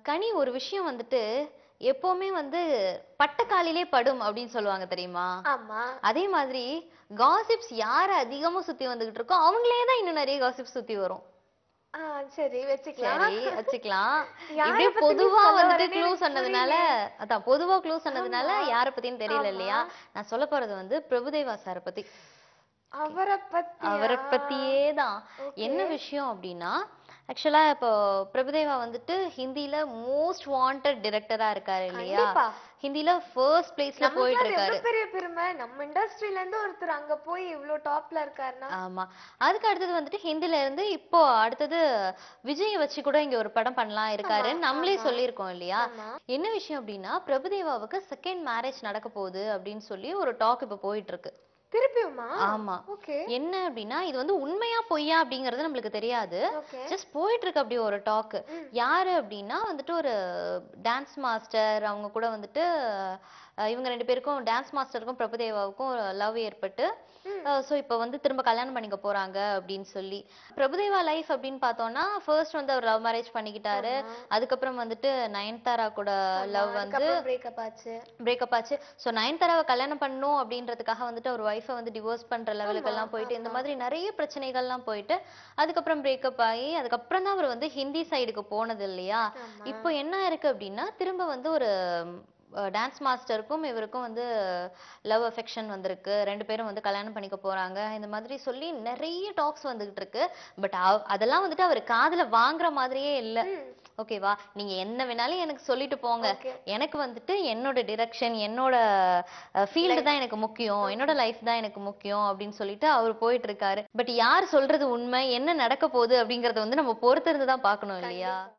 கனி ஒரு விஷயம் வந்துட்டு எப்பவுமே வந்து பட்ட காலிலே படும் அப்படின்னு சொல்லுவாங்க தெரியுமா? ஆமா. அதே மாதிரி காசிப்ஸ் யார அதிகமா சுத்தி வந்துகிட்டு இருக்கோ அவங்களே தான் இன்னும் நிறைய காசிப்ஸ் சுத்தி வரும். ஆ சரி வச்சுக்கலாம். சரி வச்சுக்கலாம். யார இப்படியே பத்தி நீ பொதுவா சொல்ல வந்துட்டு வரேன்னு க்ளூ எனக்கு சொன்னதுனால புரியலையே! அதான் பொதுவா க்ளூ சொன்னதுனால ஆமா, யார பத்தின்னு தெரியல ஆமா. இல்லையா? நான் சொல்லப் போறது வந்து பிரபுதேவா சார பத்தி. ஓகே. அவர பத்தியா? அவர பத்தியே தான். ஓகே. என்ன விஷயம் அப்டின்னா, ஆக்சுவலா இப்போ பிரபுதேவா வந்துட்டு ஹிந்தில மோஸ்ட் வாண்டட் டைரக்டரா இருக்காரு இல்லையா? கண்டிப்பா. ஹிந்தில ஃபர்ஸ்ட் பிளேஸ்ல போயிட்டு நம்மளுக்குலாம் அது எவ்ளோ இருக்காரு. பெரிய பெருமை. நம்ம இண்டஸ்ட்ரில இருந்து ஒருத்தர் அங்க போய் இவ்ளோ டாப்ல இருக்காருன்னா. ஆமா. அதுக்கு அடுத்தது வந்துட்டு ஹிந்தில இருந்து இப்போ அடுத்தது விஜய வச்சு கூட இங்க ஒரு படம் பண்ணலாம் ஆமா, இருக்காருன்னு நம்மளே ஆமா, சொல்லியிருக்கோம் இல்லையா? ஆமா. என்ன விஷயம் அப்டின்னா, பிரபுதேவாவுக்கு செகண்ட் மேரேஜ் நடக்க போகுது அப்டின்னு சொல்லி ஒரு டாக் இப்ப போயிட்டு இருக்கு. திருப்பியுமா? ஆமா. ஓகே, என்ன அப்டின்னா, இது வந்து உண்மையா பொய்யா அப்டிங்கிறது நம்மளுக்கு தெரியாது. ஓகே. ஜஸ்ட் போயிட்டு இருக்கு அப்டி ஒரு டாக். ம். யாரு அப்டின்னா வந்துட்டு ஒரு டான்ஸ் மாஸ்டர் அவங்க கூட வந்துட்டு இவங்க 2 பேருக்கும் டான்ஸ் மாஸ்டருக்கும் பிரபுதேவாவுக்கும் லவ் ஏற்பட்டு ம். சோ இப்ப வந்து திரும்ப கல்யாணம் பண்ணிக்க போறாங்க அப்டின்னு சொல்லி. பிரபுதேவா லைஃப் அப்டின்னு பார்த்தோம்னா, ஃபர்ஸ்ட் வந்து அவர் லவ் மேரேஜ் பண்ணிக்கிட்டாரு. ஆமா, அதுக்கப்புறம் வந்துட்டு நயன்தாரா கூட ஆமா. லவ் வந்து அதுக்கப்புறம் பிரேக்கப் ஆச்சு. பிரேக்கப் ஆச்சு. சோ நயன்தாராவ கல்யாணம் பண்ணணும் அப்படின்றதுக்காக வந்துட்டு அவர் ஒய்ஃப வந்து டிவோர்ஸ் பண்ற ஆமா, லெவலுக்கெல்லாம் போயிட்டு, இந்த ஆமா, மாதிரி நெறைய பிரச்சனைகள்லாம் போயிட்டு, அதுக்கப்புறம் பிரேக்கப் ஆயி, அதுக்கப்புறம் தான் அவர் வந்து ஹிந்தி சைடுக்கு போனது இல்லையா? ஆமா. இப்போ என்ன இருக்கு அப்படின்னா, திரும்ப வந்து ஒரு டான்ஸ் மாஸ்டருக்கும் இவருக்கும் வந்து லவ் அஃபெக்ஷன் வந்திருக்கு. 2 பேரும் வந்து கல்யாணம் பண்ணிக்க போறாங்க. இந்த மாதிரி சொல்லி நெறைய டாக்ஸ் வந்துகிட்டு இருக்கு. பட் அதெல்லாம் வந்துட்டு அவரு காதுல வாங்குற மாதிரியே இல்ல. ம். ஓகேவா? நீங்க என்ன வேணாலும் எனக்கு சொல்லிட்டு போங்க. ஓகே. எனக்கு வந்துட்டு என்னோட டிரெக்ஷன், என்னோட ஃபீல்டு லைஃப். தான் எனக்கு முக்கியம். என்னோட ஓகே. லைஃப் தான் எனக்கு முக்கியம் அப்படின்னு சொல்லிட்டு அவரு போயிட்டு இருக்காரு. பட் யார் சொல்றது உண்மை? என்ன நடக்க போகுது? அப்படிங்கிறத வந்து நம்ம பொறுத்திருந்து தான் பார்க்கணும் இல்லையா? கண்டிப்பா.